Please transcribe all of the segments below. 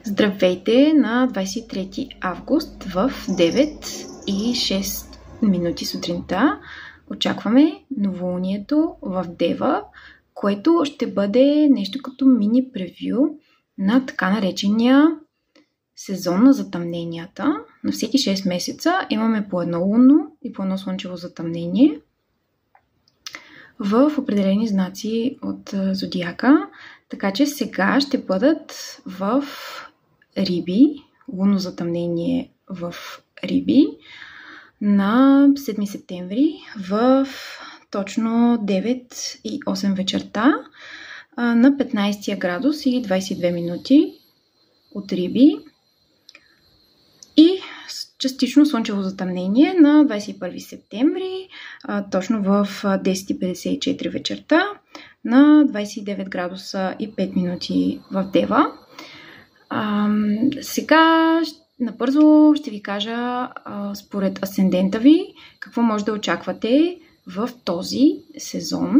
Здравейте на 23 август в 9:06 сутринта. Очакваме новолунието в Дева, което ще бъде нещо като мини превю на така наречения сезон на затъмненията. На всеки 6 месеца имаме по едно лунно и по едно слънчево затъмнение в определени знаци от зодиака. Така че сега ще бъдат в Риби, лунно затъмнение в Риби на 7 септември в точно 9:08 вечерта на 15 градус и 22 минути от Риби, и частично слънчево затъмнение на 21 септември точно в 10:54 вечерта на 29 градуса и 5 минути в Дева. Сега набързо ще ви кажа според асцендента ви какво може да очаквате в този сезон.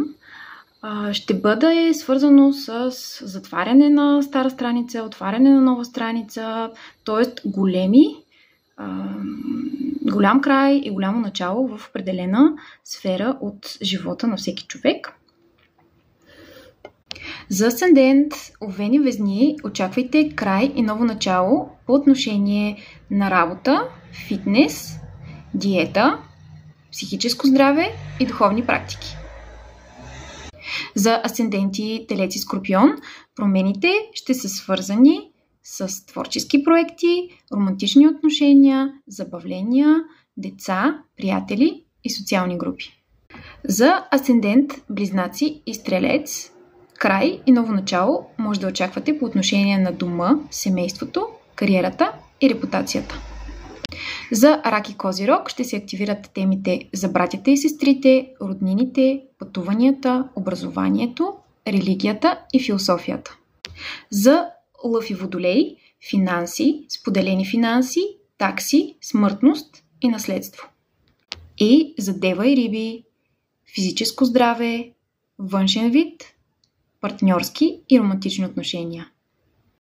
Ще бъде свързано с затваряне на стара страница, отваряне на нова страница, т.е. голям край и голямо начало в определена сфера от живота на всеки човек. За асцендент Овен и Везни очаквайте край и ново начало по отношение на работа, фитнес, диета, психическо здраве и духовни практики. За асценденти Телец и Скорпион промените ще са свързани с творчески проекти, романтични отношения, забавления, деца, приятели и социални групи. За асцендент Близнаци и Стрелец край и ново начало може да очаквате по отношение на дома, семейството, кариерата и репутацията. За Рак и Козирог ще се активират темите за братята и сестрите, роднините, пътуванията, образованието, религията и философията. За Лъв и Водолей финанси, споделени финанси, такси, смъртност и наследство. И за Дева и Риби физическо здраве, външен вид, партньорски и романтични отношения.